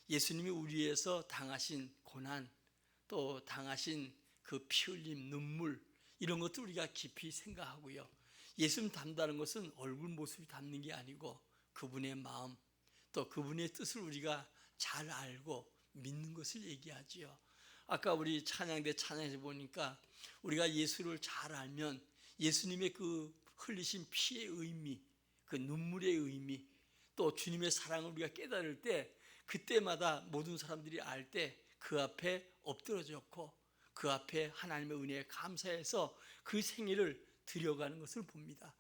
예수님이 우리 위해서 당하신 고난, 또 당하신 그 피 흘림, 눈물, 이런 것도 우리가 깊이 생각하고요. 예수님 닮다는 것은 얼굴 모습이 닮는 게 아니고 그분의 마음, 또 그분의 뜻을 우리가 잘 알고 믿는 것을 얘기하지요. 아까 우리 찬양대 찬양에서 보니까 우리가 예수를 잘 알면 예수님의 그 흘리신 피의 의미, 그 눈물의 의미, 또 주님의 사랑을 우리가 깨달을 때, 그때마다 모든 사람들이 알 때 그 앞에 엎드러졌고 그 앞에 하나님의 은혜에 감사해서 그 생애를 드려가는 것을 봅니다.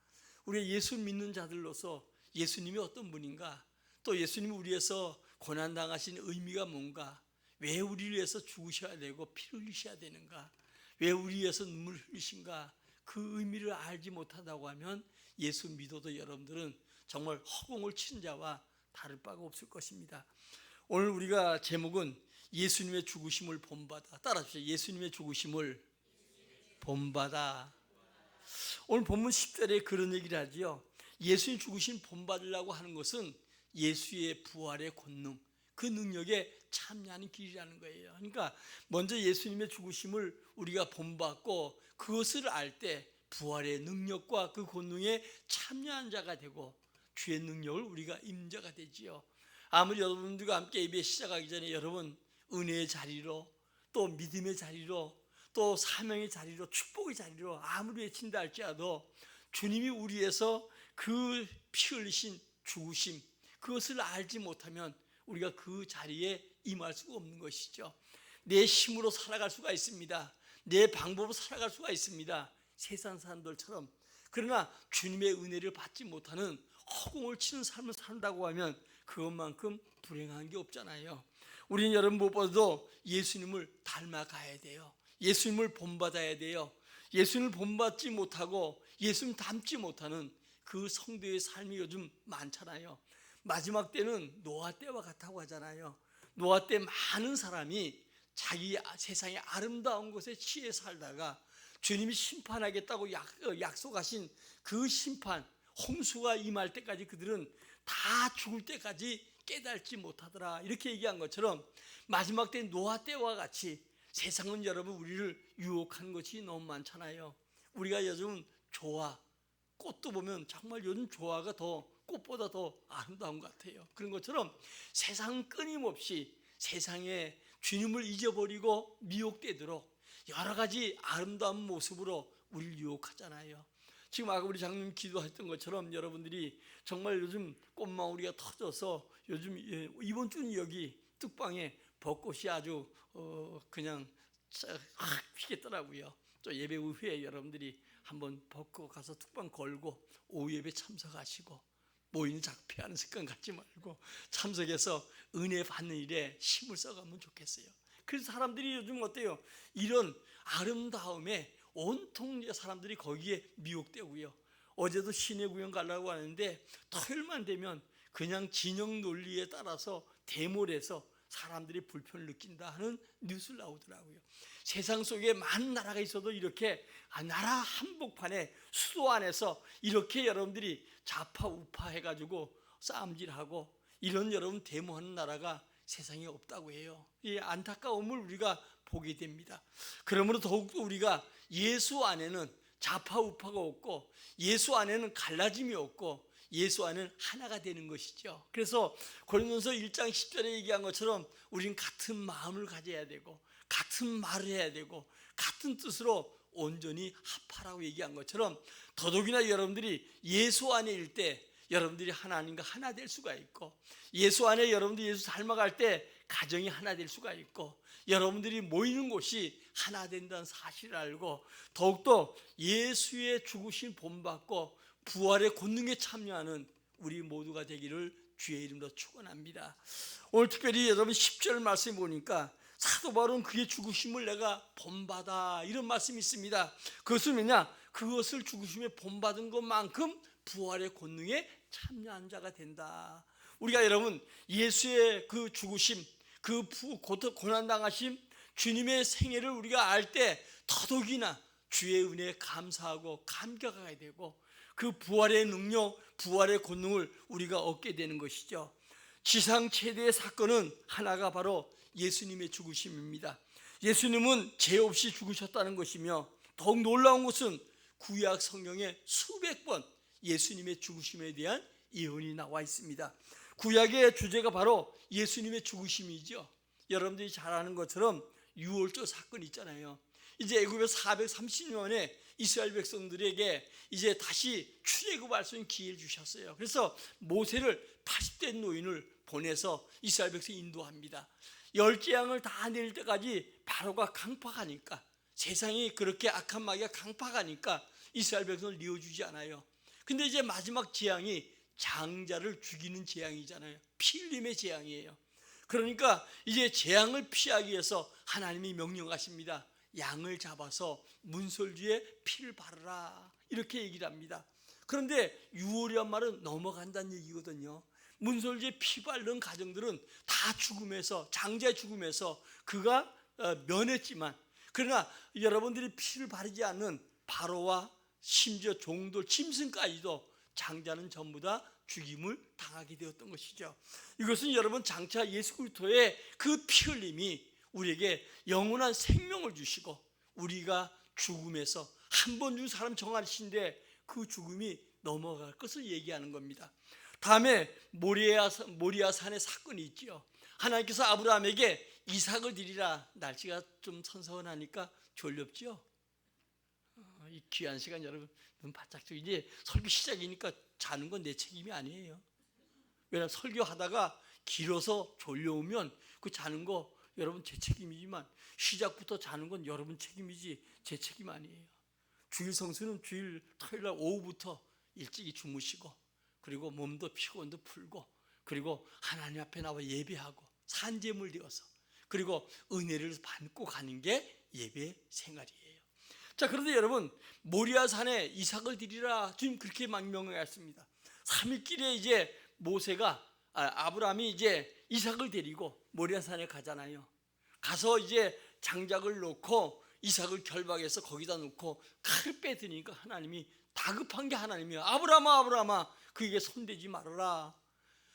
우리 예수 믿는 자들로서 예수님이 어떤 분인가, 또 예수님이 우리 위해서 고난당하신 의미가 뭔가, 왜 우리를 위해서 죽으셔야 되고 피를 흘리셔야 되는가, 왜 우리 위해서 눈물을 흘리신가, 그 의미를 알지 못한다고 하면 예수 믿어도 여러분들은 정말 허공을 친 자와 다를 바가 없을 것입니다. 오늘 우리가 제목은 예수님의 죽으심을 본받아. 따라하십시오. 예수님의 죽으심을 본받아. 오늘 본문 10절에 그런 얘기를 하지요. 예수님 죽으심 본받으려고 하는 것은 예수의 부활의 권능, 그 능력에 참여하는 길이라는 거예요. 그러니까 먼저 예수님의 죽으심을 우리가 본받고 그것을 알 때 부활의 능력과 그 권능에 참여한 자가 되고 주의 능력을 우리가 임자가 되지요. 아무리 여러분들과 함께 예배 시작하기 전에 여러분 은혜의 자리로, 또 믿음의 자리로, 또 사명의 자리로, 축복의 자리로 아무리 외친다 할지라도 주님이 우리에서 그 피 흘리신 죽으심, 그것을 알지 못하면 우리가 그 자리에 임할 수가 없는 것이죠. 내 힘으로 살아갈 수가 있습니다. 내 방법으로 살아갈 수가 있습니다. 세상 사람들처럼. 그러나 주님의 은혜를 받지 못하는 허공을 치는 삶을 산다고 하면 그것만큼 불행한 게 없잖아요. 우리는 여러분 무엇보다도 예수님을 닮아가야 돼요. 예수님을 본받아야 돼요. 예수님을 본받지 못하고 예수님 닮지 못하는 그 성도의 삶이 요즘 많잖아요. 마지막 때는 노아 때와 같다고 하잖아요. 노아 때 많은 사람이 자기 세상의 아름다운 곳에 취해 살다가 주님이 심판하겠다고 약속하신 그 심판, 홍수가 임할 때까지 그들은 다 죽을 때까지 깨닫지 못하더라, 이렇게 얘기한 것처럼 마지막 때 노아 때와 같이 세상은 여러분 우리를 유혹하는 것이 너무 많잖아요. 우리가 요즘 조화, 꽃도 보면 정말 요즘 조화가 더 꽃보다 더 아름다운 것 같아요. 그런 것처럼 세상은 끊임없이 세상에 주님을 잊어버리고 미혹되도록 여러 가지 아름다운 모습으로 우리를 유혹하잖아요. 지금 아까 우리 장로님 기도했던 것처럼 여러분들이 정말 요즘 꽃망울이가 터져서 요즘 이번 주는 여기 뚝방에 벚꽃이 아주 그냥 확 피겠더라고요. 또 예배 후에 여러분들이 한번 벚꽃 가서 뚝방 걸고 오후 예배 참석하시고 모이는 작피하는 습관 갖지 말고 참석해서 은혜 받는 일에 힘을 써가면 좋겠어요. 그래서 사람들이 요즘 어때요? 이런 아름다움에 온통 사람들이 거기에 미혹되고요. 어제도 시내 구경 가려고 하는데 토요일만 되면 그냥 진영 논리에 따라서 대몰해서 사람들이 불편을 느낀다 하는 뉴스를 나오더라고요. 세상 속에 많은 나라가 있어도 이렇게 나라 한복판에 수도 안에서 이렇게 여러분들이 좌파 우파 해가지고 싸움질하고 이런 여러분 데모하는 나라가 세상에 없다고 해요. 이 안타까움을 우리가 보게 됩니다. 그러므로 더욱더 우리가 예수 안에는 좌파 우파가 없고 예수 안에는 갈라짐이 없고 예수 안에는 하나가 되는 것이죠. 그래서 고린도서 1장 10절에 얘기한 것처럼 우리는 같은 마음을 가져야 되고 같은 말을 해야 되고 같은 뜻으로 온전히 합하라고 얘기한 것처럼 더더욱이나 여러분들이 예수 안에일 때 여러분들이 하나님과 하나 될 수가 있고 예수 안에 여러분들이 예수 닮아갈 때 가정이 하나 될 수가 있고 여러분들이 모이는 곳이 하나 된다는 사실을 알고 더욱더 예수의 죽으신 본받고 부활의 권능에 참여하는 우리 모두가 되기를 주의 이름으로 축원합니다. 오늘 특별히 여러분 10절 말씀 보니까 사도 바울은 그의 죽으심을 내가 본받아, 이런 말씀이 있습니다. 그것은 뭐냐? 그것을 죽으심에 본받은 것만큼 부활의 권능에 참여한 자가 된다. 우리가 여러분 예수의 그 죽으심, 그 고난당하심, 주님의 생애를 우리가 알 때 더더욱이나 주의 은혜에 감사하고 감격하게 되고 그 부활의 능력, 부활의 권능을 우리가 얻게 되는 것이죠. 지상 최대의 사건은 하나가 바로 예수님의 죽으심입니다. 예수님은 죄 없이 죽으셨다는 것이며, 더욱 놀라운 것은 구약 성경에 수백 번 예수님의 죽으심에 대한 예언이 나와 있습니다. 구약의 주제가 바로 예수님의 죽으심이죠. 여러분들이 잘 아는 것처럼 유월절 사건이 있잖아요. 이제 애굽에서 430년에 이스라엘 백성들에게 이제 다시 출애굽할 수 있는 기회를 주셨어요. 그래서 모세를 80대 노인을 보내서 이스라엘 백성 인도합니다. 10재앙을 다 내릴 때까지 바로가 강팍하니까, 세상이 그렇게 악한 마귀가 강팍하니까 이스라엘 백성을 내어주지 않아요. 근데 이제 마지막 재앙이 장자를 죽이는 재앙이잖아요. 피 흘림의 재앙이에요. 그러니까 이제 재앙을 피하기 위해서 하나님이 명령하십니다. 양을 잡아서 문설주에 피를 바르라, 이렇게 얘기를 합니다. 그런데 유월이란 말은 넘어간다는 얘기거든요. 문설주에 피 바른 가정들은 다 죽음에서, 장자의 죽음에서 그가 면했지만, 그러나 여러분들이 피를 바르지 않는 바로와 심지어 종들, 짐승까지도 장자는 전부 다 죽임을 당하게 되었던 것이죠. 이것은 여러분 장차 예수 그리스도의 그 피 흘림이 우리에게 영원한 생명을 주시고, 우리가 죽음에서 한 번 죽은 사람 정하신데 그 죽음이 넘어갈 것을 얘기하는 겁니다. 다음에 모리아 산의 사건이 있지요. 하나님께서 아브라함에게 이삭을 드리라. 날씨가 좀 선선하니까 졸렵죠. 이 귀한 시간 여러분 눈 바짝 뜨고, 이제 설교 시작이니까 자는 건 내 책임이 아니에요. 왜냐하면 설교하다가 길어서 졸려오면 그 자는 거 여러분 제 책임이지만, 시작부터 자는 건 여러분 책임이지 제 책임 아니에요. 주일 성수는 주일 토요일날 오후부터 일찍이 주무시고, 그리고 몸도 피곤도 풀고, 그리고 하나님 앞에 나와 예배하고 산재물 되어서, 그리고 은혜를 받고 가는 게 예배 생활이에요. 자, 그런데 여러분 모리아산에 이삭을 드리라, 지금 그렇게 명령했습니다. 3일길에 이제 아브라함이 이제 이삭을 데리고 모리아산에 가잖아요. 가서 이제 장작을 놓고 이삭을 결박해서 거기다 놓고 칼을 빼드니까 하나님이, 다급한 게 하나님이야. 아브라함아 그에게 손대지 말아라.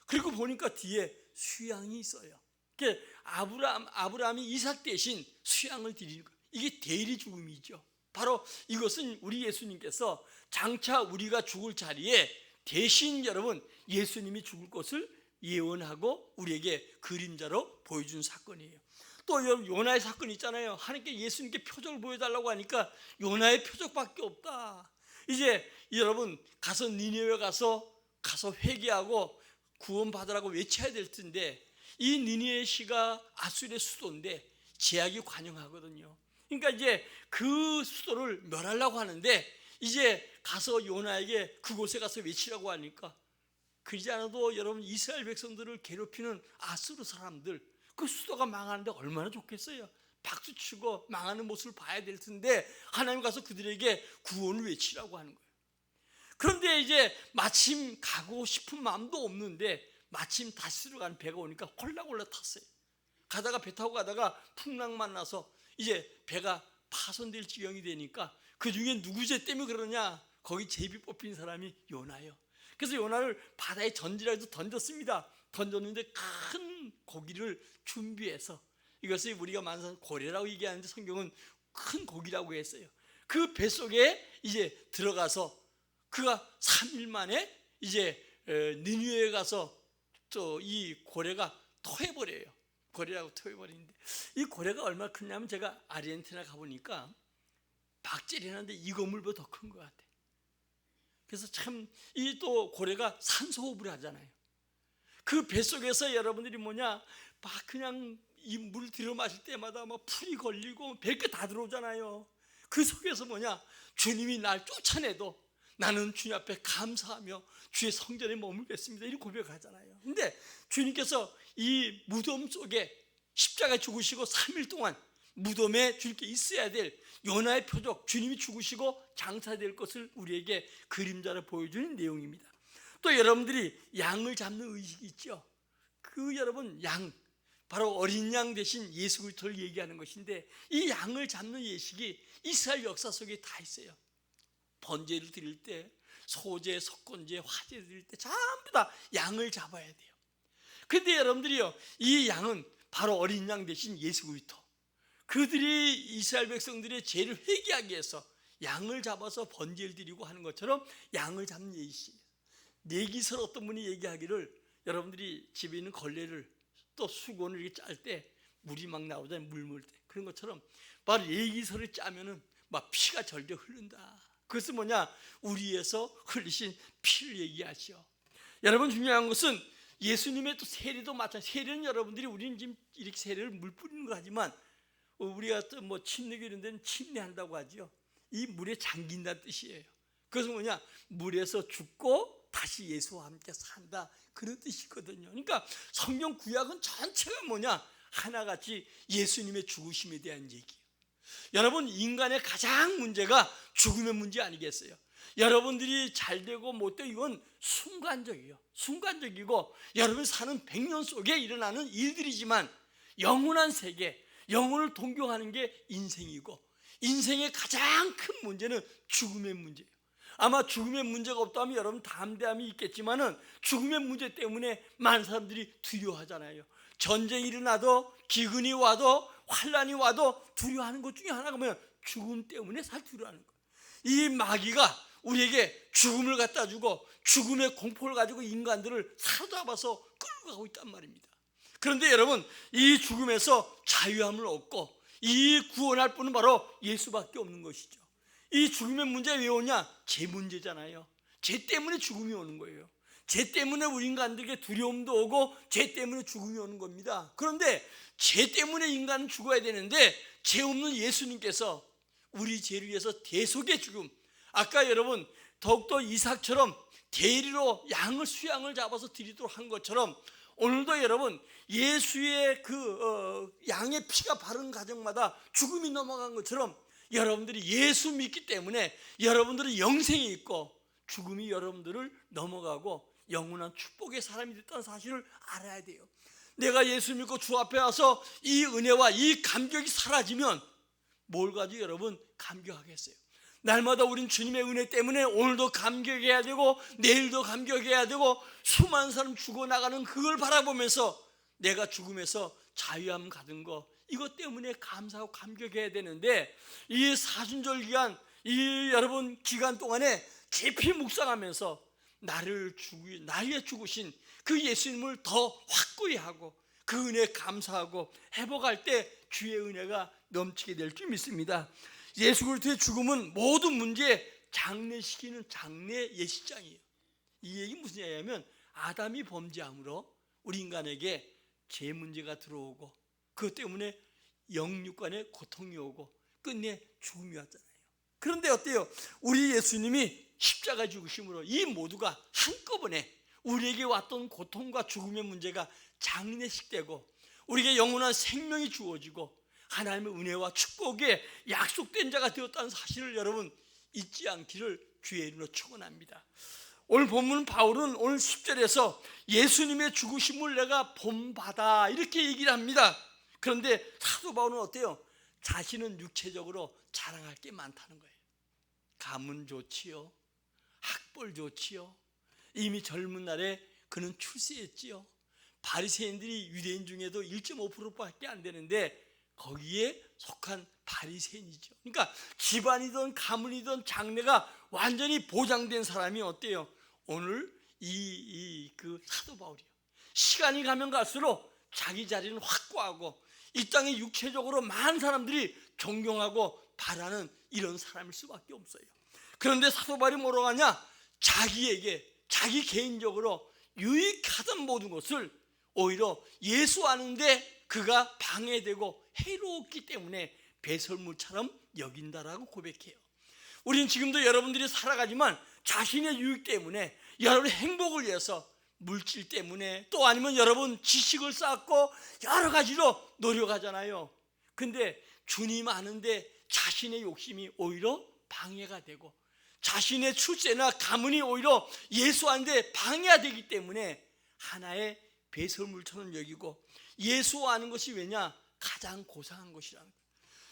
그리고 보니까 뒤에 수양이 있어요. 그러니까 아브라함이 이삭 대신 수양을 드리는 거예요. 이게 대리 죽음이죠. 바로 이것은 우리 예수님께서 장차 우리가 죽을 자리에 대신 여러분 예수님이 죽을 것을 예언하고 우리에게 그림자로 보여준 사건이에요. 또 요나의 사건이 있잖아요. 하나님께 예수님께 표적을 보여달라고 하니까 요나의 표적밖에 없다. 이제 여러분 가서 니느웨 가서 회개하고 구원받으라고 외쳐야 될 텐데, 이 니느웨시가 아수르의 수도인데 제약이 관영하거든요. 그러니까 이제 그 수도를 멸하려고 하는데, 이제 가서 요나에게 그곳에 가서 외치라고 하니까, 그러지 않아도 여러분 이스라엘 백성들을 괴롭히는 아수르 사람들, 그 수도가 망하는데 얼마나 좋겠어요. 박수치고 망하는 모습을 봐야 될 텐데 하나님 가서 그들에게 구원을 외치라고 하는 거예요. 그런데 이제 마침 가고 싶은 마음도 없는데 마침 다시로 가는 배가 오니까 홀라홀라 탔어요. 가다가 배 타고 가다가 풍랑만 나서 이제 배가 파손될 지경이 되니까, 그 중에 누구 죄 때문에 그러냐? 거기 제비 뽑힌 사람이 요나예요. 그래서 요나를 바다에 던지라도 던졌습니다. 던졌는데 큰 고기를 준비해서, 이것을 우리가 만선 고래라고 얘기하는데 성경은 큰 고기라고 했어요. 그 뱃속에 이제 들어가서 그가 3일 만에 이제 니느웨에 가서 또 이 고래가 토해버려요. 고래라고 토해버리는데, 이 고래가 얼마나 크냐면 제가 아르헨티나 가보니까 박제리는데 이거물보다 더 큰 것 같아요. 그래서 참 이 또 고래가 산소호흡을 하잖아요. 그 뱃속에서 여러분들이 막 그냥 이 물 들여 마실 때마다 막 풀이 걸리고 뱃게 다 들어오잖아요. 그 속에서 주님이 날 쫓아내도 나는 주님 앞에 감사하며 주의 성전에 머물겠습니다, 이렇게 고백하잖아요. 근데 주님께서 이 무덤 속에 십자가에 죽으시고 3일 동안 무덤에 주님께 있어야 될 요나의 표적, 주님이 죽으시고 장사될 것을 우리에게 그림자로 보여주는 내용입니다. 또 여러분들이 양을 잡는 의식이 있죠. 그 여러분 양, 바로 어린 양 대신 예수 그리스도를 얘기하는 것인데, 이 양을 잡는 예식이 이스라엘 역사 속에 다 있어요. 번제를 드릴 때, 소제, 석권제, 화제 드릴 때 전부 다 양을 잡아야 돼요. 근데 여러분들이요, 이 양은 바로 어린 양 대신 예수 그리스도. 그들이 이스라엘 백성들의 죄를 회개하기 위해서 양을 잡아서 번제를 드리고 하는 것처럼 양을 잡는 예시. 내기설 어떤 분이 얘기하기를, 여러분들이 집에 있는 걸레를 또 수건을 이렇게 짤 때 물이 막 나오잖아요. 물 물 때. 그런 것처럼 바로 내기설을 짜면은 막 피가 절대 흐른다. 그것은 뭐냐? 우리에서 흘리신 피를 얘기하시오. 여러분, 중요한 것은 예수님의 또 세례도 마찬가지. 세례는 여러분들이, 우리는 지금 이렇게 세례를 물 뿌리는 거 하지만 우리가 또 뭐 침례교 이런 데는 침례한다고 하죠. 이 물에 잠긴다는 뜻이에요. 그것은 뭐냐? 물에서 죽고 다시 예수와 함께 산다, 그런 뜻이거든요. 그러니까 성경 구약은 전체가 뭐냐? 하나같이 예수님의 죽으심에 대한 얘기예요. 여러분, 인간의 가장 문제가 죽음의 문제 아니겠어요? 여러분들이 잘되고 못되고 이건 순간적이에요. 순간적이고 여러분 사는 100년 속에 일어나는 일들이지만, 영원한 세계, 영혼을 동경하는 게 인생이고, 인생의 가장 큰 문제는 죽음의 문제예요. 아마 죽음의 문제가 없다면 여러분 담대함이 있겠지만은, 죽음의 문제 때문에 많은 사람들이 두려워하잖아요. 전쟁이 일어나도, 기근이 와도, 환란이 와도 두려워하는 것 중에 하나가 뭐냐? 죽음 때문에 살 두려워하는 거예요. 이 마귀가 우리에게 죽음을 갖다 주고 죽음의 공포를 가지고 인간들을 사로잡아서 끌고 가고 있단 말입니다. 그런데 여러분, 이 죽음에서 자유함을 얻고 이 구원할 분은 바로 예수밖에 없는 것이죠. 이 죽음의 문제가 왜 오냐? 죄 문제잖아요. 죄 때문에 죽음이 오는 거예요. 죄 때문에 우리 인간들에게 두려움도 오고 죄 때문에 죽음이 오는 겁니다. 그런데 죄 때문에 인간은 죽어야 되는데, 죄 없는 예수님께서 우리 죄를 위해서 대속의 죽음, 아까 여러분 더욱더 이삭처럼 대리로 양을 수양을 잡아서 드리도록 한 것처럼, 오늘도 여러분 예수의 양의 피가 바른 가정마다 죽음이 넘어간 것처럼, 여러분들이 예수 믿기 때문에 여러분들은 영생이 있고 죽음이 여러분들을 넘어가고 영원한 축복의 사람이 됐다는 사실을 알아야 돼요. 내가 예수 믿고 주 앞에 와서 이 은혜와 이 감격이 사라지면 뭘 가지고 여러분 감격하겠어요? 날마다 우린 주님의 은혜 때문에 오늘도 감격해야 되고 내일도 감격해야 되고, 수많은 사람 죽어나가는 그걸 바라보면서 내가 죽음에서 자유함 가진 거, 이것 때문에 감사하고 감격해야 되는데, 이 사순절 기간, 이 여러분 기간 동안에 깊이 묵상하면서 나를 위해 죽으신 그 예수님을 더 확고히 하고 그 은혜에 감사하고 회복할 때 주의 은혜가 넘치게 될 줄 믿습니다. 예수 그리스도의 죽음은 모든 문제에 장례시키는 장례 예식장이에요. 이 얘기 무슨 얘기냐면, 아담이 범죄함으로 우리 인간에게 죄 문제가 들어오고 그것 때문에 영육간에 고통이 오고 끝내 죽음이 왔잖아요. 그런데 어때요? 우리 예수님이 십자가 죽으심으로 이 모두가 한꺼번에 우리에게 왔던 고통과 죽음의 문제가 장례식되고 우리에게 영원한 생명이 주어지고 하나님의 은혜와 축복에 약속된 자가 되었다는 사실을 여러분 잊지 않기를 주의 이름으로 축원합니다. 오늘 본문 바울은 오늘 10절에서 예수님의 죽으심을 내가 본받아 이렇게 얘기를 합니다. 그런데 사도 바울은 어때요? 자신은 육체적으로 자랑할 게 많다는 거예요. 가문 좋지요, 학벌 좋지요, 이미 젊은 날에 그는 출세했지요. 바리새인들이 유대인 중에도 1.5%밖에 안 되는데 거기에 속한 바리새인이죠. 그러니까 집안이든 가문이든 장래가 완전히 보장된 사람이 어때요? 오늘 그 사도 바울이요. 시간이 가면 갈수록 자기 자리는 확고하고 이 땅에 육체적으로 많은 사람들이 존경하고 바라는 이런 사람일 수밖에 없어요. 그런데 사도 바울이 뭐라고 하냐? 자기 개인적으로 유익하던 모든 것을 오히려 예수 아는데 그가 방해되고 해로웠기 때문에 배설물처럼 여긴다라고 고백해요. 우리는 지금도 여러분들이 살아가지만 자신의 유익 때문에, 여러분의 행복을 위해서, 물질 때문에, 또 아니면 여러분 지식을 쌓고 여러 가지로 노력하잖아요. 근데 주님 아는데 자신의 욕심이 오히려 방해가 되고 자신의 출세나 가문이 오히려 예수 아는데 방해가 되기 때문에 하나의 배설물처럼 여기고, 예수 아는 것이 왜냐? 가장 고상한 것이라는 거예요.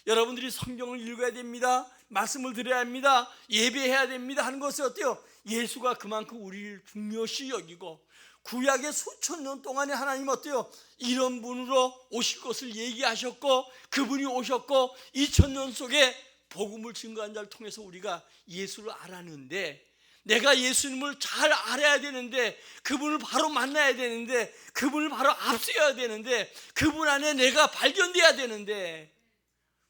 여러분들이 성경을 읽어야 됩니다, 말씀을 드려야 합니다, 예배해야 됩니다 하는 것은 어때요? 예수가 그만큼 우리를 중요시 여기고 구약의 수천 년 동안에 하나님 어때요? 이런 분으로 오실 것을 얘기하셨고 그분이 오셨고 2000년 속에 복음을 증거한 자를 통해서 우리가 예수를 알았는데, 내가 예수님을 잘 알아야 되는데, 그분을 바로 만나야 되는데, 그분을 바로 앞세워야 되는데, 그분 안에 내가 발견돼야 되는데,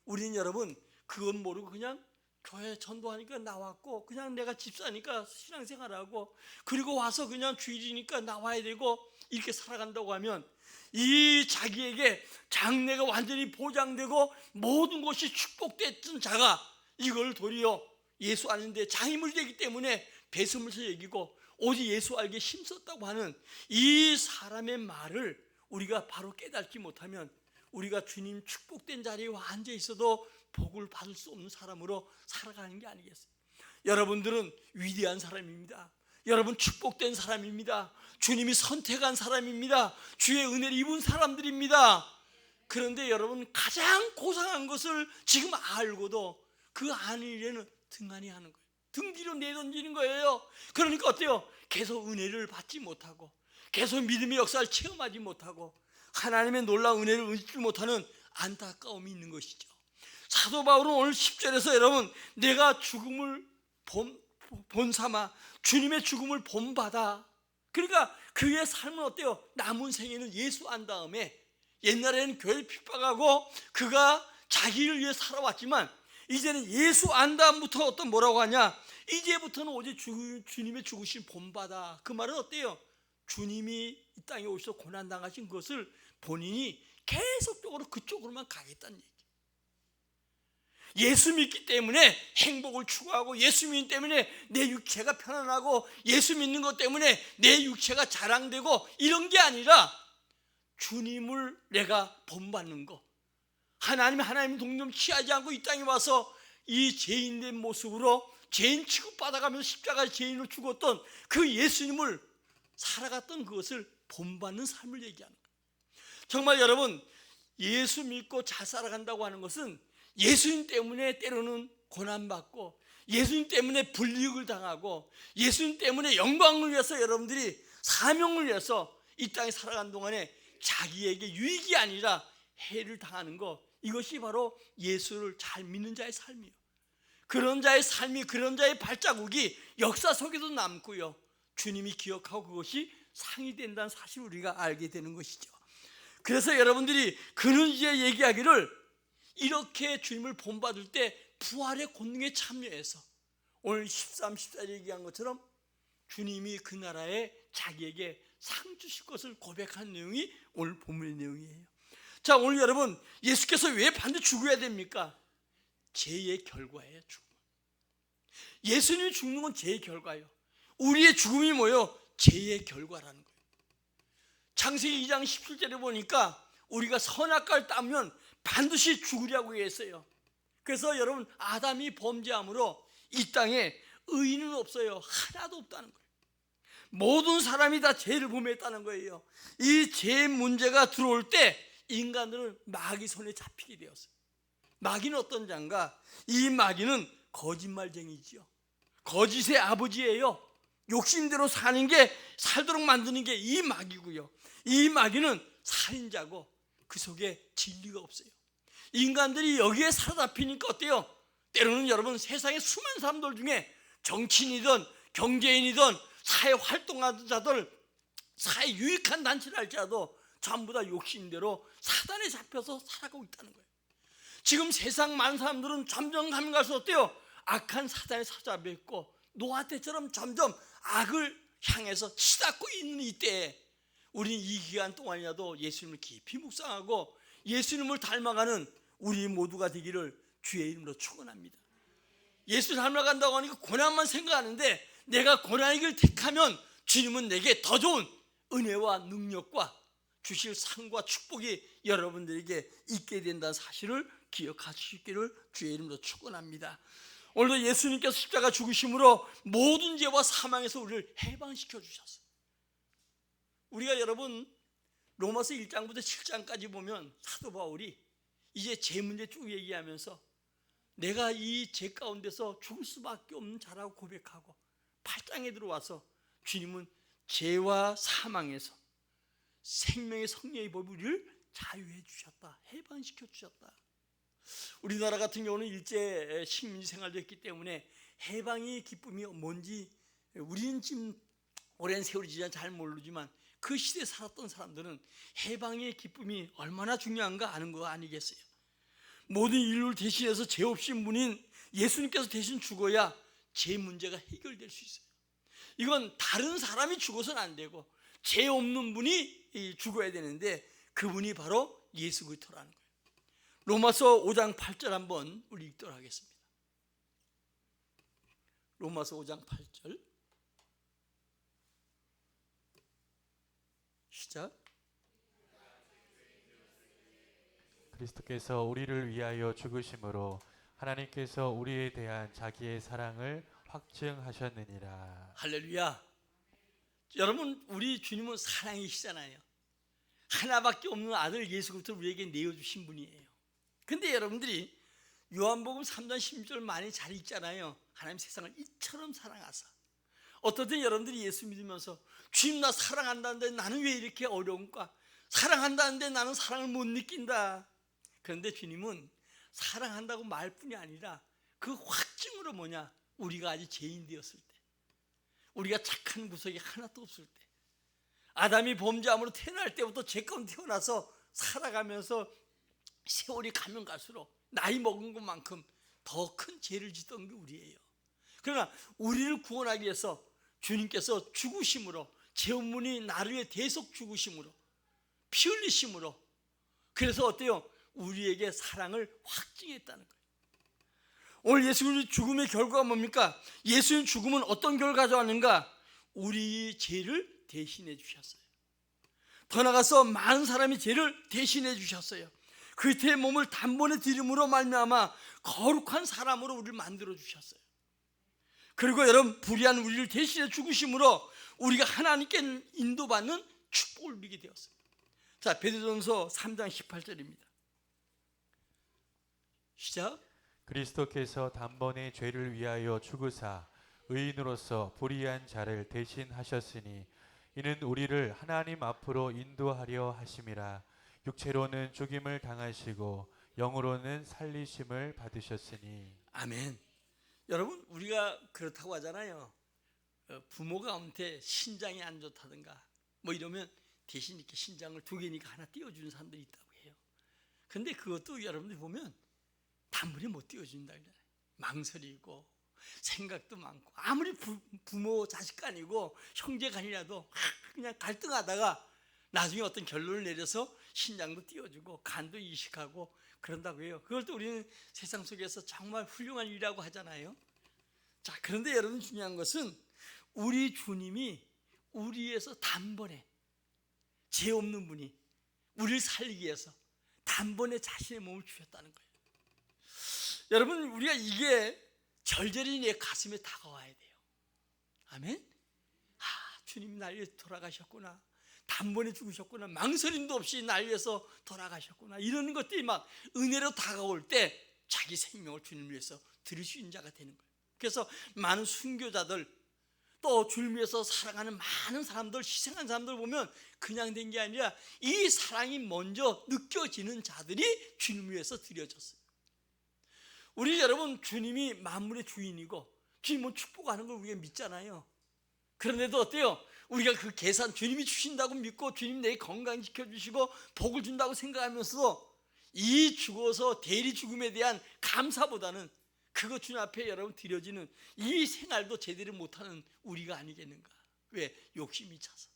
우리는 여러분 그건 모르고 그냥 교회 전도하니까 나왔고, 그냥 내가 집사니까 신앙생활하고, 그리고 와서 그냥 주일이니까 나와야 되고 이렇게 살아간다고 하면 이 자기에게 장래가 완전히 보장되고 모든 것이 축복됐던 자가 이걸 도리어 예수 아는데 장애물이 되기 때문에 배설물서 여기고 오직 예수 알기에 힘썼다고 하는 이 사람의 말을 우리가 바로 깨닫지 못하면 우리가 주님 축복된 자리에 앉아 있어도 복을 받을 수 없는 사람으로 살아가는 게 아니겠어요? 여러분들은 위대한 사람입니다. 여러분 축복된 사람입니다. 주님이 선택한 사람입니다. 주의 은혜를 입은 사람들입니다. 그런데 여러분 가장 고상한 것을 지금 알고도 그 아는 일에는 등한히 하는 거예요. 등 뒤로 내던지는 거예요. 그러니까 어때요? 계속 은혜를 받지 못하고 계속 믿음의 역사를 체험하지 못하고 하나님의 놀라운 은혜를 얻지 못하는 안타까움이 있는 것이죠. 사도 바울은 오늘 10절에서 여러분 내가 죽음을 본삼아 주님의 죽음을 본받아, 그러니까 그의 삶은 어때요? 남은 생애는 예수 안 다음에, 옛날에는 교회를 핍박하고 그가 자기를 위해 살아왔지만 이제는 예수 안 다음부터 어떤 뭐라고 하냐, 이제부터는 오직 주님의 죽으신 본받아. 그 말은 어때요? 주님이 이 땅에 오셔서 고난당하신 것을 본인이 계속적으로 그쪽으로만 가겠다는 얘기. 예수 믿기 때문에 행복을 추구하고, 예수 믿기 때문에 내 육체가 편안하고, 예수 믿는 것 때문에 내 육체가 자랑되고, 이런 게 아니라 주님을 내가 본받는 거, 하나님 동정 취하지 않고 이 땅에 와서 이 죄인된 모습으로 죄인 취급받아가면서 십자가에 죄인으로 죽었던 그 예수님을 살아갔던 그것을 본받는 삶을 얘기하는 거예요. 정말 여러분 예수 믿고 잘 살아간다고 하는 것은 예수님 때문에 때로는 고난받고, 예수님 때문에 불이익을 당하고, 예수님 때문에 영광을 위해서 여러분들이 사명을 위해서 이 땅에 살아가는 동안에 자기에게 유익이 아니라 해를 당하는 것, 이것이 바로 예수를 잘 믿는 자의 삶이에요. 그런 자의 삶이, 그런 자의 발자국이 역사 속에도 남고요, 주님이 기억하고 그것이 상이 된다는 사실을 우리가 알게 되는 것이죠. 그래서 여러분들이 그런 이제 얘기하기를, 이렇게 주님을 본받을 때 부활의 권능에 참여해서 오늘 13, 14절 얘기한 것처럼 주님이 그 나라에 자기에게 상 주실 것을 고백한 내용이 오늘 본문의 내용이에요. 자, 오늘 여러분 예수께서 왜 반드시 죽어야 됩니까? 죄의 결과예요. 죽음. 예수님이 죽는 건 죄의 결과예요. 우리의 죽음이 뭐예요? 죄의 결과라는 거예요. 창세기 2장 17절에 보니까 우리가 선악과를 따면 반드시 죽으려고 했어요. 그래서 여러분 아담이 범죄함으로 이 땅에 의인은 없어요. 하나도 없다는 거예요. 모든 사람이 다 죄를 범했다는 거예요. 이 죄 문제가 들어올 때 인간들은 마귀 손에 잡히게 되었어요. 마귀는 어떤 자인가? 이 마귀는 거짓말쟁이지요. 거짓의 아버지예요. 욕심대로 사는 게, 살도록 만드는 게 이 마귀고요. 이 마귀는 살인자고 그 속에 진리가 없어요. 인간들이 여기에 사로잡히니까 어때요? 때로는 여러분 세상에 수많은 사람들 중에 정치인이든 경제인이든 사회 활동하는 자들, 사회 유익한 단체를 할지라도 전부 다 욕심대로 사단에 잡혀서 살아가고 있다는 거예요. 지금 세상 많은 사람들은 점점 가면 갈수록 어때요? 악한 사단에 사로잡혀 있고 노아 때처럼 점점 악을 향해서 치닫고 있는 이때에 우리는 이 기간 동안이라도 예수님을 깊이 묵상하고 예수님을 닮아가는 우리 모두가 되기를 주의 이름으로 축원합니다. 예수 닮아간다고 하니까 고난만 생각하는데, 내가 고난의 길을 택하면 주님은 내게 더 좋은 은혜와 능력과 주실 상과 축복이 여러분들에게 있게 된다는 사실을 기억하시기를 주의 이름으로 축원합니다. 오늘도 예수님께서 십자가 죽으심으로 모든 죄와 사망에서 우리를 해방시켜 주셨어요. 우리가 여러분 로마서 1장부터 7장까지 보면 사도 바울이 이제 죄 문제 쭉 얘기하면서 내가 이 죄 가운데서 죽을 수밖에 없는 자라고 고백하고 8장에 들어와서 주님은 죄와 사망에서 생명의 성령의 법이 우리를 자유해 주셨다. 해방시켜 주셨다. 우리나라 같은 경우는 일제 식민 생활도 했기 때문에 해방의 기쁨이 뭔지 우리는 지금 오랜 세월이 지나 잘 모르지만 그 시대에 살았던 사람들은 해방의 기쁨이 얼마나 중요한가 아는 거 아니겠어요? 모든 인류를 대신해서 죄 없인 분인 예수님께서 대신 죽어야 죄 문제가 해결될 수 있어요. 이건 다른 사람이 죽어서는 안 되고 죄 없는 분이 죽어야 되는데 그분이 바로 예수 그리스도라는 거예요. 로마서 5장 8절 한번 우리 읽도록 하겠습니다. 로마서 5장 8절 시작. 그리스도께서 우리를 위하여 죽으심으로 하나님께서 우리에 대한 자기의 사랑을 확증하셨느니라. 할렐루야. 여러분, 우리 주님은 사랑이시잖아요. 하나밖에 없는 아들 예수 그리스도를 우리에게 내어주신 분이에요. 근데 여러분들이 요한복음 3장 16절 많이 잘 읽잖아요. 하나님 세상을 이처럼 사랑하사. 어떨 땐 여러분들이 예수 믿으면서 주님 나 사랑한다는데 나는 왜 이렇게 어려운가? 사랑한다는데 나는 사랑을 못 느낀다. 그런데 주님은 사랑한다고 말뿐이 아니라 그 확증으로 뭐냐? 우리가 아직 죄인 되었을 때, 우리가 착한 구석이 하나도 없을 때, 아담이 범죄함으로 태어날 때부터 죄 가운데 태어나서 살아가면서 세월이 가면 갈수록 나이 먹은 것만큼 더 큰 죄를 짓던 게 우리예요. 그러나 우리를 구원하기 위해서 주님께서 죽으심으로, 죄 없으니 나를 위해 대속 죽으심으로, 피 흘리심으로, 그래서 어때요? 우리에게 사랑을 확증했다는 거예요. 오늘 예수님의 죽음의 결과가 뭡니까? 예수님 죽음은 어떤 결과를 가져왔는가? 우리 죄를 대신해 주셨어요. 더 나아가서 많은 사람이 죄를 대신해 주셨어요. 그리스도의 몸을 단번에 드림으로 말미암아 거룩한 사람으로 우리를 만들어 주셨어요. 그리고 여러분, 불의한 우리를 대신해 죽으심으로 우리가 하나님께 인도받는 축복을 누리게 되었어요. 자, 베드로전서 3장 18절입니다. 시작. 그리스도께서 단번에 죄를 위하여 죽으사 의인으로서 불의한 자를 대신하셨으니 이는 우리를 하나님 앞으로 인도하려 하심이라. 육체로는 죽임을 당하시고 영으로는 살리심을 받으셨으니. 아멘. 여러분, 우리가 그렇다고 하잖아요. 부모가 한테 신장이 안 좋다든가 뭐 이러면 대신 이렇게 신장을 2개니까 하나 띄워주는 사람들이 있다고 해요. 근데 그것도 여러분들이 보면 단번에 못 띄워준다 그러잖아요. 망설이고 생각도 많고, 아무리 부모 자식간이고 형제간이라도 그냥 갈등하다가 나중에 어떤 결론을 내려서 신장도 띄워주고 간도 이식하고 그런다고 해요. 그걸 또 우리는 세상 속에서 정말 훌륭한 일이라고 하잖아요. 자, 그런데 여러분, 중요한 것은 우리 주님이 우리에서 단번에, 죄 없는 분이 우리를 살리기 위해서 단번에 자신의 몸을 주셨다는 거예요. 여러분, 우리가 이게 절절히 내 가슴에 다가와야 돼요. 아멘. 주님이 날 위해서 돌아가셨구나, 단번에 죽으셨구나, 망설임도 없이 날 위해서 돌아가셨구나, 이러는 것들이 막 은혜로 다가올 때 자기 생명을 주님을 위해서 드릴 수 있는 자가 되는 거예요. 그래서 많은 순교자들, 또 주님을 위해서 살아가는 많은 사람들, 희생한 사람들 보면 그냥 된 게 아니라 이 사랑이 먼저 느껴지는 자들이 주님을 위해서 드려졌어요. 우리 여러분, 주님이 만물의 주인이고 주님은 축복하는 걸 우리가 믿잖아요. 그런데도 어때요? 우리가 그 계산, 주님이 주신다고 믿고 주님 내게 건강 지켜주시고 복을 준다고 생각하면서도 이 죽어서 대리 죽음에 대한 감사보다는 그거 주님 앞에 여러분 드려지는 이 생활도 제대로 못하는 우리가 아니겠는가? 왜? 욕심이 차서.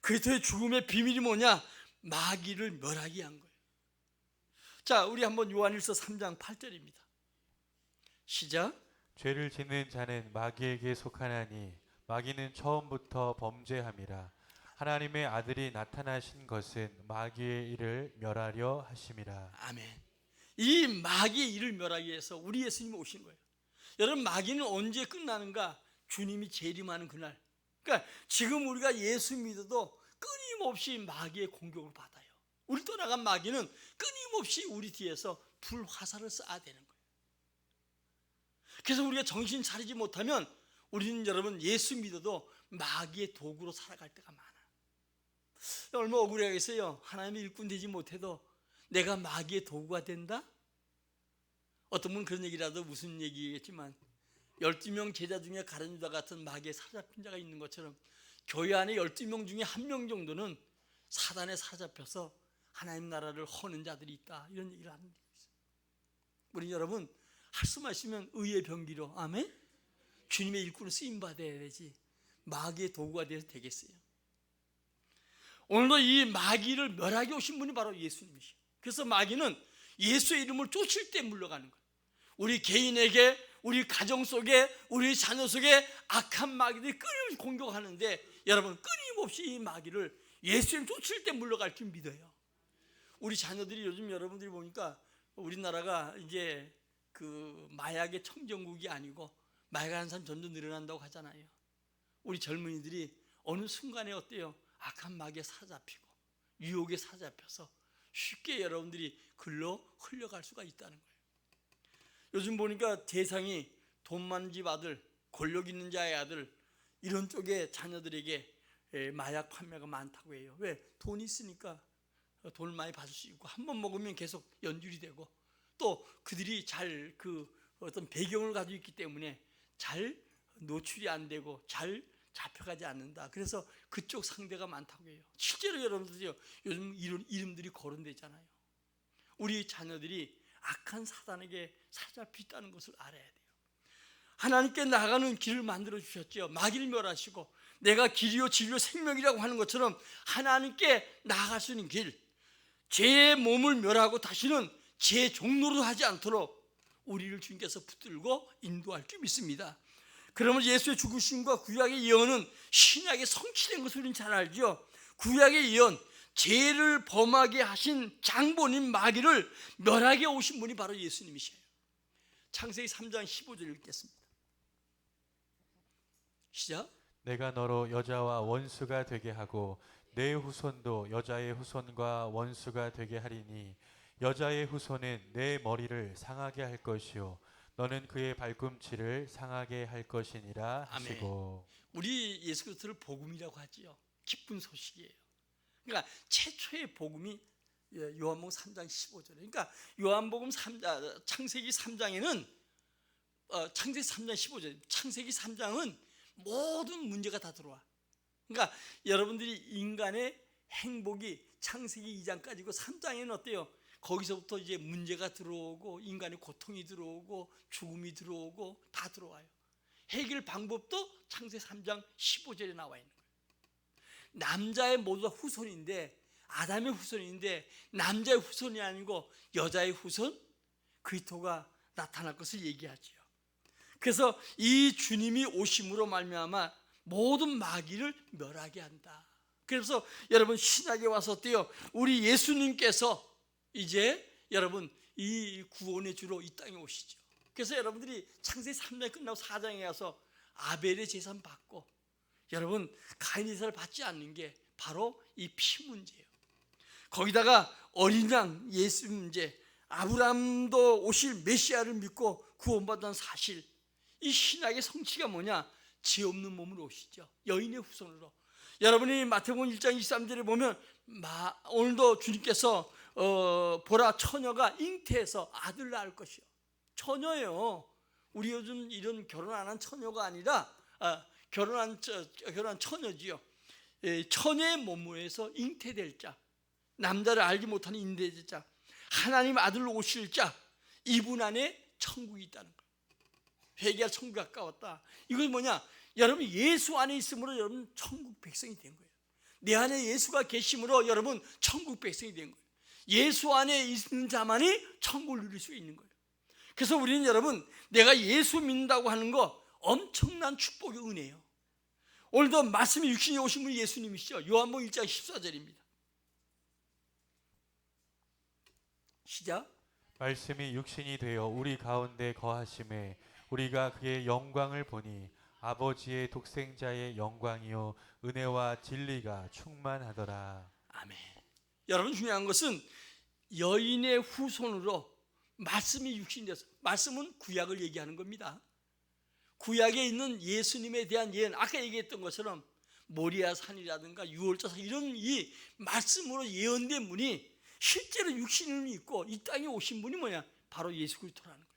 그리스도의 죽음의 비밀이 뭐냐? 마귀를 멸하게 한 거예요. 자, 우리 한번 요한일서 3장 8절입니다. 시작. 죄를 짓는 자는 마귀에게 속하나니 마귀는 처음부터 범죄함이라. 하나님의 아들이 나타나신 것은 마귀의 일을 멸하려 하심이라. 아멘. 이 마귀의 일을 멸하기 위해서 우리 예수님이 오신 거예요. 여러분, 마귀는 언제 끝나는가? 주님이 재림하는 그날. 그러니까 지금 우리가 예수 믿어도 끊임없이 마귀의 공격을 받아요. 우리 떠나간 마귀는 끊임없이 우리 뒤에서 불화살을 쏴야 되는 거예요. 그래서 우리가 정신 차리지 못하면 우리는 여러분 예수 믿어도 마귀의 도구로 살아갈 때가 많아. 얼마나 억울하겠어요. 하나님의 일꾼 되지 못해도 내가 마귀의 도구가 된다? 어떤 분은 그런 얘기라도 무슨 얘기겠지만 12명 제자 중에 가룟 유다 같은 마귀의 사로잡힌 자가 있는 것처럼 교회 안에 12명 중에 1명 정도는 사단에 사로잡혀서 하나님 나라를 허는 자들이 있다, 이런 얘기를 하는 게 있어요. 우리 여러분 할 수만 있으면 의의 병기로, 아멘? 주님의 일꾼을 쓰임받아야 되지 마귀의 도구가 돼서 되겠어요? 오늘도 이 마귀를 멸하게 오신 분이 바로 예수님이시죠. 그래서 마귀는 예수의 이름을 쫓을 때 물러가는 거예요. 우리 개인에게, 우리 가정 속에, 우리 자녀 속에 악한 마귀들이 끊임없이 공격하는데 여러분 끊임없이 이 마귀를 예수님 쫓을 때 물러갈 줄 믿어요. 우리 자녀들이 요즘 여러분들이 보니까 우리나라가 이제 그 마약의 청정국이 아니고 마약하는 사람 점점 늘어난다고 하잖아요. 우리 젊은이들이 어느 순간에 어때요? 악한 마귀에 사로잡히고 유혹에 사로잡혀서 쉽게 여러분들이 글로 흘러갈 수가 있다는 거예요. 요즘 보니까 대상이 돈 많은 집 아들, 권력 있는 자의 아들, 이런 쪽의 자녀들에게 마약 판매가 많다고 해요. 왜? 돈이 있으니까 돈을 많이 받을 수 있고 한 번 먹으면 계속 연줄이 되고 또 그들이 잘 그 어떤 배경을 가지고 있기 때문에 잘 노출이 안 되고 잘 잡혀가지 않는다. 그래서 그쪽 상대가 많다고 해요. 실제로 여러분들이요, 요즘 이런 이름들이 거론되잖아요. 우리 자녀들이 악한 사단에게 사로잡혔다는 것을 알아야 돼요. 하나님께 나가는 길을 만들어 주셨죠. 마귀를 멸하시고 내가 길이요 진리요 생명이라고 하는 것처럼 하나님께 나아갈 수 있는 길, 죄의 몸을 멸하고 다시는 죄 종로로 하지 않도록 우리를 주님께서 붙들고 인도할 줄 믿습니다. 그러면 예수의 죽으심과 구약의 예언은 신약에 성취된 것을 우리는 잘 알죠. 구약의 예언, 죄를 범하게 하신 장본인 마귀를 멸하게 오신 분이 바로 예수님이셔요. 창세기 3장 15절 읽겠습니다. 시작. 내가 너로 여자와 원수가 되게 하고 내 후손도 여자의 후손과 원수가 되게 하리니 여자의 후손은 내 머리를 상하게 할 것이요 너는 그의 발꿈치를 상하게 할 것이니라 하시고. 아멘. 우리 예수 그리스도를 복음이라고 하지요. 기쁜 소식이에요. 그러니까 최초의 복음이 요한복음 3장 15절. 그러니까 요한복음 3장, 창세기 3장에는 창세기 3장 15절. 창세기 3장은 모든 문제가 다 들어와. 그러니까 여러분들이 인간의 행복이 창세기 2장까지고 3장에는 어때요? 거기서부터 이제 문제가 들어오고 인간의 고통이 들어오고 죽음이 들어오고 다 들어와요. 해결 방법도 창세기 3장 15절에 나와 있는 거예요. 남자의 모두가 후손인데, 아담의 후손인데 남자의 후손이 아니고 여자의 후손 그리스도가 나타날 것을 얘기하지요. 그래서 이 주님이 오심으로 말미암아 모든 마귀를 멸하게 한다. 그래서 여러분 신약에 와서 어때요? 우리 예수님께서 이제 여러분 이 구원의 주로 이 땅에 오시죠. 그래서 여러분들이 창세기 3장 끝나고 4장에 가서 아벨의 제사 받고 여러분 가인의 제사를 받지 않는 게 바로 이 피 문제예요. 거기다가 어린 양 예수 문제, 아브라함도 오실 메시아를 믿고 구원받은 사실, 이 신약의 성취가 뭐냐? 죄 없는 몸으로 오시죠. 여인의 후손으로. 여러분이 마태복음 1장 23절에 보면 오늘도 주님께서 보라 처녀가 잉태해서 아들 낳을 것이요. 처녀예요. 우리 요즘 이런 결혼 안 한 처녀가 아니라 결혼한 처녀지요. 처녀의 몸에서 잉태될 자, 남자를 알지 못하는 인대될 자, 하나님 아들로 오실 자, 이분 안에 천국이 있다는 거예요. 회개할 천국이 가까웠다. 이건 뭐냐? 여러분 예수 안에 있으므로 여러분 천국 백성이 된 거예요. 내 안에 예수가 계심으로 여러분 천국 백성이 된 거예요. 예수 안에 있는 자만이 천국을 누릴 수 있는 거예요. 그래서 우리는 여러분 내가 예수 믿는다고 하는 거 엄청난 축복의 은혜예요. 오늘도 말씀이 육신이 오신 분이 예수님이시죠. 요한복음 1장 14절입니다. 시작. 말씀이 육신이 되어 우리 가운데 거하심에 우리가 그의 영광을 보니 아버지의 독생자의 영광이요 은혜와 진리가 충만하더라. 아멘. 여러분 중요한 것은 여인의 후손으로 말씀이 육신이 되어서, 말씀은 구약을 얘기하는 겁니다. 구약에 있는 예수님에 대한 예언, 아까 얘기했던 것처럼 모리아 산이라든가 유월절 이런 이 말씀으로 예언된 분이 실제로 육신을 입고 이 땅에 오신 분이 뭐냐? 바로 예수 그리스도라는 거예요.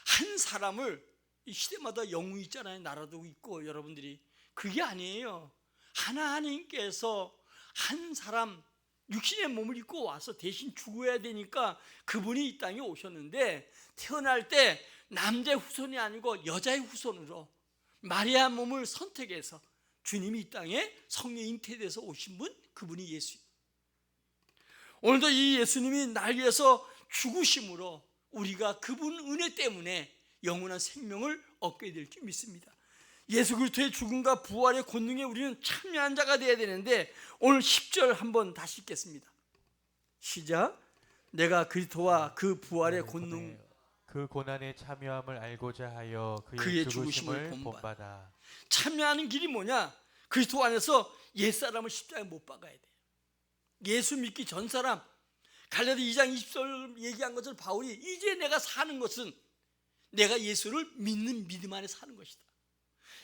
한 사람을 이 시대마다 영웅이 있잖아요. 나라도 있고 여러분들이 그게 아니에요. 하나님께서 한 사람 육신의 몸을 입고 와서 대신 죽어야 되니까 그분이 이 땅에 오셨는데 태어날 때 남자의 후손이 아니고 여자의 후손으로 마리아 몸을 선택해서 주님이 이 땅에 성령 잉태돼서 오신 분, 그분이 예수예요. 오늘도 이 예수님이 날 위해서 죽으심으로 우리가 그분 은혜 때문에 영원한 생명을 얻게 될 줄 믿습니다. 예수 그리스도의 죽음과 부활의 권능에 우리는 참여한 자가 되어야 되는데 오늘 10절 한번 다시 읽겠습니다. 시작. 내가 그리스도와 그 부활의 권능 그 고난에 참여함을 알고자 하여 그의 그의 죽으심을 죽으심을 본받아. 참여하는 길이 뭐냐? 그리스도 안에서 옛사람을 십자가에 못 박아야 돼요. 예수 믿기 전 사람, 갈라디 2장 20절 얘기한 것을 바울이 이제 내가 사는 것은 내가 예수를 믿는 믿음 안에 사는 것이다.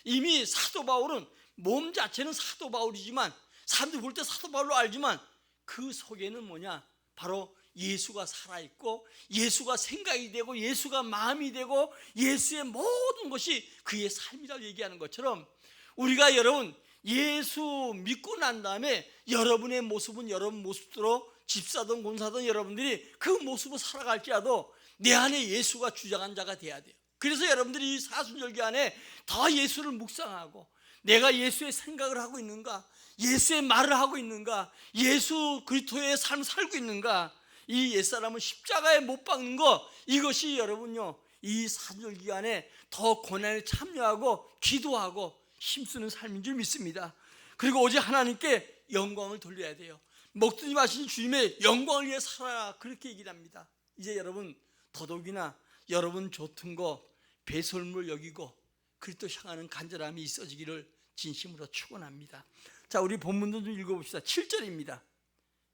이미 사도 바울은 몸 자체는 사도 바울이지만 사람들이 볼 때 사도 바울로 알지만 그 속에는 뭐냐? 바로 예수가 살아있고 예수가 생각이 되고 예수가 마음이 되고 예수의 모든 것이 그의 삶이라고 얘기하는 것처럼 우리가 여러분 예수 믿고 난 다음에 여러분의 모습은 여러분 모습대로 집사든 권사든 여러분들이 그 모습을 살아갈지라도 내 안에 예수가 주장한 자가 돼야 돼요. 그래서 여러분들이 이 사순절기 안에 더 예수를 묵상하고 내가 예수의 생각을 하고 있는가, 예수의 말을 하고 있는가, 예수 그리스도의 삶을 살고 있는가, 이 옛사람을 십자가에 못 박는 것, 이것이 여러분요 이 사순절기 안에 더 고난에 참여하고 기도하고 힘쓰는 삶인 줄 믿습니다. 그리고 오직 하나님께 영광을 돌려야 돼요. 먹든지 마시는 주님의 영광을 위해 살아라, 그렇게 얘기를 합니다. 이제 여러분 더더욱이나 여러분 좋던 거 배설물 여기고 그리스도 향하는 간절함이 있어지기를 진심으로 축원합니다. 자, 우리 본문도 좀 읽어봅시다. 7절입니다.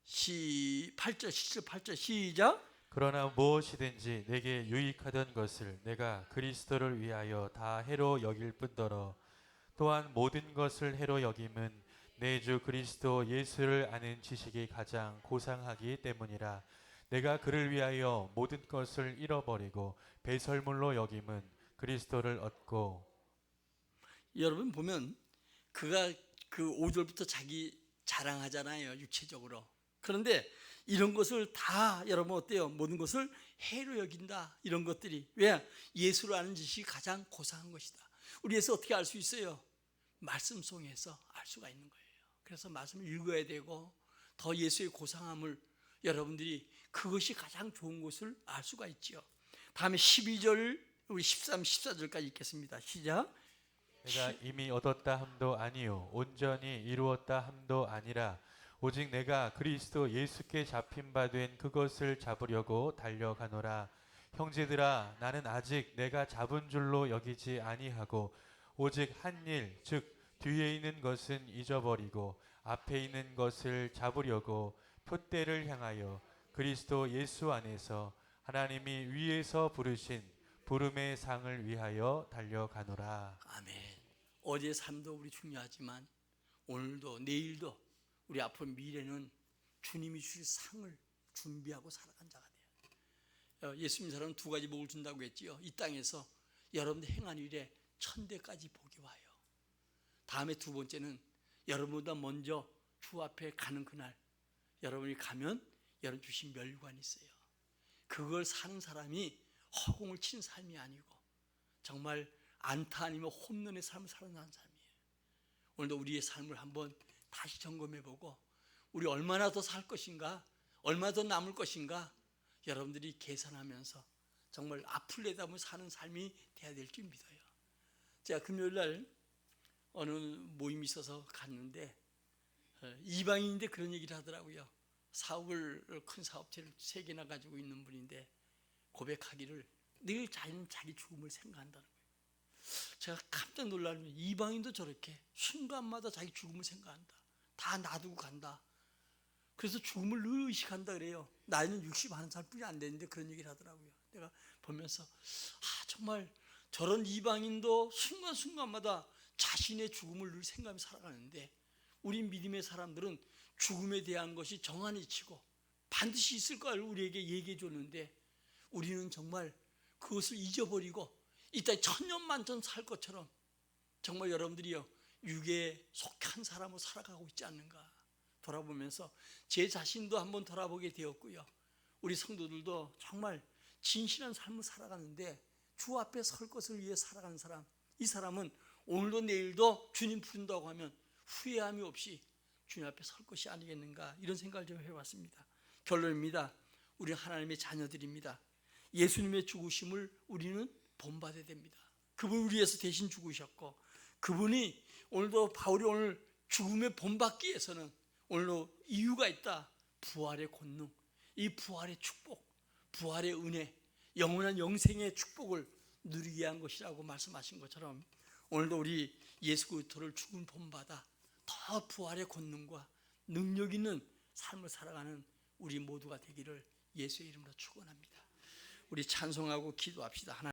8절 7절 8절 시작. 그러나 무엇이든지 내게 유익하던 것을 내가 그리스도를 위하여 다 해로 여길 뿐더러 또한 모든 것을 해로 여김은 내 주 그리스도 예수를 아는 지식이 가장 고상하기 때문이라. 내가 그를 위하여 모든 것을 잃어버리고 배설물로 여김은 그리스도를 얻고. 여러분 보면 그가 그 5절부터 자기 자랑하잖아요, 육체적으로. 그런데 이런 것을 다 여러분 어때요? 모든 것을 해로 여긴다, 이런 것들이. 왜? 예수를 아는 지식이 가장 고상한 것이다. 우리 예수 어떻게 알 수 있어요? 말씀 속에서 알 수가 있는 거예요. 그래서 말씀을 읽어야 되고 더 예수의 고상함을 여러분들이 그것이 가장 좋은 것을 알 수가 있지요. 다음에 12절 우리 13, 14절까지 읽겠습니다. 시작. 내가 이미 얻었다 함도 아니요 온전히 이루었다 함도 아니라 오직 내가 그리스도 예수께 잡힌 바 된 그것을 잡으려고 달려가노라. 형제들아, 나는 아직 내가 잡은 줄로 여기지 아니하고 오직 한 일, 즉 뒤에 있는 것은 잊어버리고 앞에 있는 것을 잡으려고 표대를 향하여 그리스도 예수 안에서 하나님이 위에서 부르신 부름의 상을 위하여 달려가노라. 아멘. 어제 삶도 우리 중요하지만 오늘도 내일도 우리 앞으로 미래는 주님이 주실 상을 준비하고 살아간 자가 돼요. 예수 믿는 사람은 두 가지 복을 준다고 했지요. 이 땅에서 여러분들 행한 일에 천대까지 복이 와요. 다음에 두 번째는 여러분보다 먼저 주 앞에 가는 그날 여러분이 가면 여러분 주신 멸관이 있어요. 그걸 사는 사람이 허공을 친 삶이 아니고 정말 안타 아니면 홈런의 삶을 살아가는 삶이에요. 오늘도 우리의 삶을 한번 다시 점검해보고 우리 얼마나 더 살 것인가, 얼마나 더 남을 것인가 여러분들이 계산하면서 정말 앞을 내다보며 사는 삶이 돼야 될 줄 믿어요. 제가 금요일날 어느 모임이 있어서 갔는데 이방인인데 그런 얘기를 하더라고요. 사업을 큰 사업체를 3개나 가지고 있는 분인데 고백하기를 늘 자기는 자기 죽음을 생각한다는 거예요. 제가 깜짝 놀라는 게 이방인도 저렇게 순간마다 자기 죽음을 생각한다. 다 놔두고 간다. 그래서 죽음을 늘 의식한다 그래요. 나이는 60 1살 뿐이 안 됐는데 그런 얘기를 하더라고요. 내가 보면서 정말 저런 이방인도 순간순간마다 자신의 죽음을 늘 생각하며 살아가는데, 우리 믿음의 사람들은 죽음에 대한 것이 정한이치고 반드시 있을 걸 우리에게 얘기해 줬는데, 우리는 정말 그것을 잊어버리고 이 땅에 천년만년 살 것처럼 정말 여러분들이요, 육에 속한 사람으로 살아가고 있지 않는가 돌아보면서 제 자신도 한번 돌아보게 되었고요, 우리 성도들도 정말 진실한 삶을 살아가는데 주 앞에 설 것을 위해 살아가는 사람, 이 사람은 오늘도 내일도 주님 부른다고 하면 후회함이 없이 주님 앞에 설 것이 아니겠는가, 이런 생각을 좀 해봤습니다. 결론입니다. 우리는 하나님의 자녀들입니다. 예수님의 죽으심을 우리는 본받아야 됩니다. 그분 우리 위해서 대신 죽으셨고, 그분이 오늘도 바울이 오늘 죽음에 본받기 위해서는 오늘도 이유가 있다. 부활의 권능, 이 부활의 축복, 부활의 은혜, 영원한 영생의 축복을 누리게 한 것이라고 말씀하신 것처럼, 오늘도 우리 예수 그리스도를 죽음 본받아 더 부활의 권능과 능력 있는 삶을 살아가는 우리 모두가 되기를 예수의 이름으로 축원합니다. 우리 찬송하고 기도합시다.